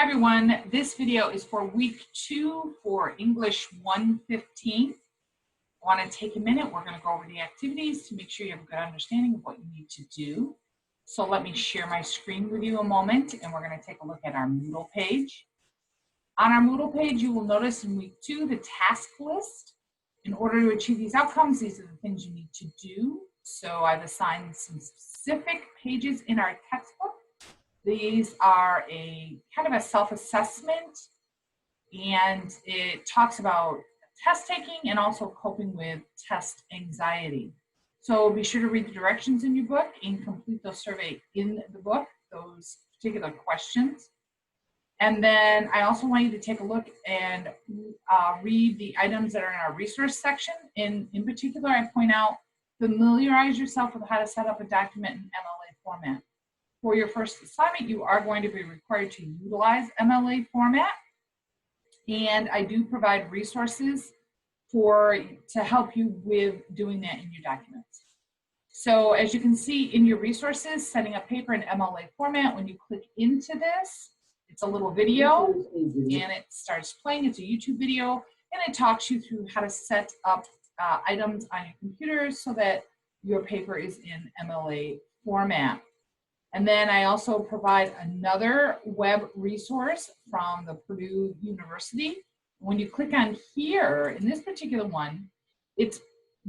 Hi everyone, this video is for week 2 for English 115. I want to take a minute, we're going to go over the activities to make sure you have a good understanding of what you need to do. So let me share my screen with you a moment and we're going to take a look at our Moodle page. On our Moodle page, you will notice in week 2 the task list. In order to achieve these outcomes, these are the things you need to do. So I've assigned some specific pages in our textbook. These are a kind of a self-assessment, and it talks about test taking and also coping with test anxiety. So be sure to read the directions in your book and complete those survey in the book, those particular questions. And then I also want you to take a look and read the items that are in our resource section. In particular, I point out, familiarize yourself with how to set up a document in MLA format. For your first assignment, you are going to be required to utilize MLA format, and I do provide resources to help you with doing that in your documents. So as you can see in your resources, setting up paper in MLA format, when you click into this, it's a little video and it starts playing. It's a YouTube video and it talks you through how to set up items on your computer so that your paper is in MLA format. And then I also provide another web resource from the Purdue University. When you click on here, in this particular one, it's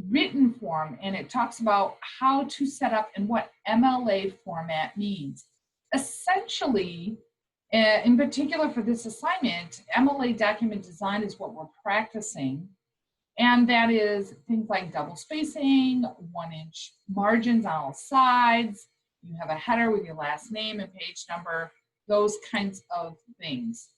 written form and it talks about how to set up and what MLA format means. Essentially, in particular for this assignment, MLA document design is what we're practicing. And that is things like double spacing, 1-inch margins on all sides. You have a header with your last name and page number, those kinds of things.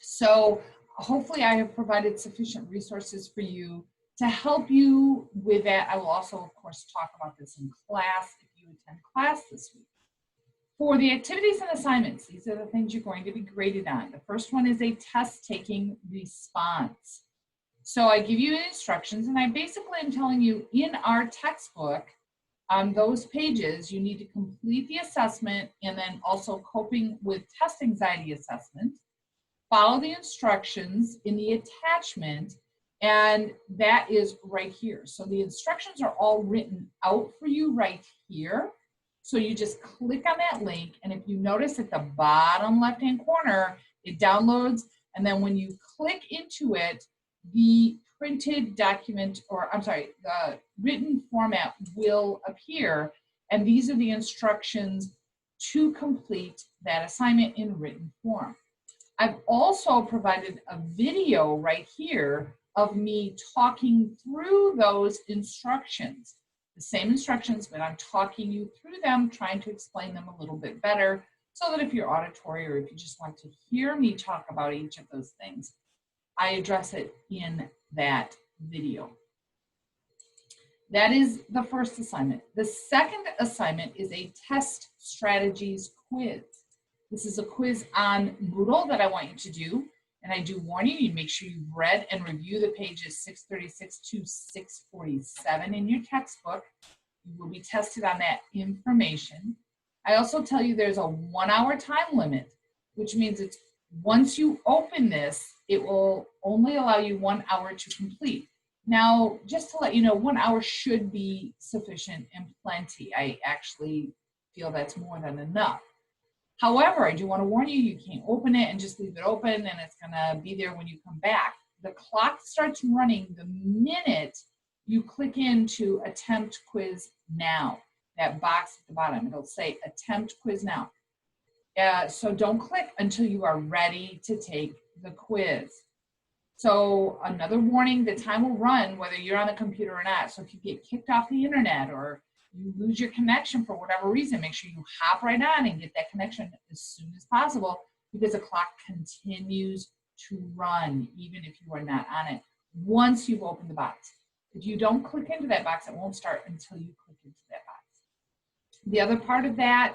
So hopefully I have provided sufficient resources for you to help you with that. I will also, of course, talk about this in class if you attend class this week. For the activities and assignments, these are the things you're going to be graded on. The first one is a test-taking response. So I give you instructions, and I basically am telling you in our textbook, on those pages, you need to complete the assessment and then also coping with test anxiety assessment. Follow the instructions in the attachment, and that is right here. So the instructions are all written out for you right here. So you just click on that link, and if you notice at the bottom left-hand corner, it downloads, and then when you click into it, the printed document, or I'm sorry, the written format will appear, and these are the instructions to complete that assignment in written form. I've also provided a video right here of me talking through those instructions. The same instructions, but I'm talking you through them, trying to explain them a little bit better, so that if you're auditory or if you just want to hear me talk about each of those things, I address it in that video. That is the first assignment. The second assignment is a test strategies quiz. This is a quiz on Moodle that I want you to do, and I do warn you, you make sure you've read and review the pages 636 to 647 in your textbook. You will be tested on that information. I also tell you there's a 1-hour time limit, which means it's once you open this, it will only allow you 1 hour to complete. Now, just to let you know, 1 hour should be sufficient and plenty. I actually feel that's more than enough. However, I do want to warn you, you can't open it and just leave it open and it's going to be there when you come back. The clock starts running the minute you click into attempt quiz now. That box at the bottom, it'll say attempt quiz now. So don't click until you are ready to take the quiz. So another warning, the time will run whether you're on the computer or not. So if you get kicked off the internet or you lose your connection for whatever reason, make sure you hop right on and get that connection as soon as possible, because the clock continues to run even if you are not on it once you've opened the box. If you don't click into that box, it won't start until you click into that box. The other part of that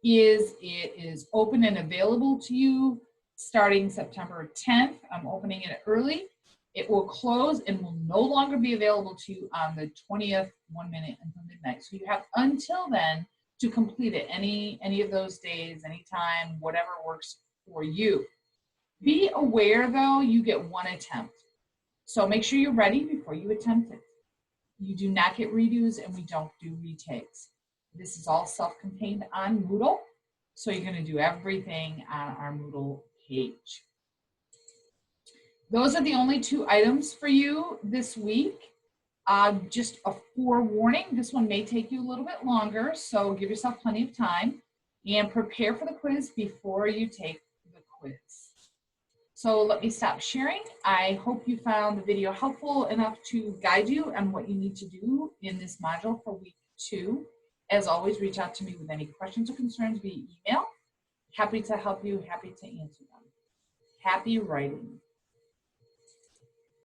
is it is open and available to you starting September 10th. I'm opening it early. It will close and will no longer be available to you on the 20th, 1 minute until midnight. So you have until then to complete it, any of those days, anytime, whatever works for you. Be aware though, you get one attempt. So make sure you're ready before you attempt it. You do not get redos and we don't do retakes. This is all self-contained on Moodle. So you're going to do everything on our Moodle page. Those are the only 2 items for you this week. Just a forewarning, this one may take you a little bit longer, so give yourself plenty of time and prepare for the quiz before you take the quiz. So let me stop sharing. I hope you found the video helpful enough to guide you on what you need to do in this module for week 2. As always, reach out to me with any questions or concerns via email. Happy to help you, happy to answer them. Happy writing.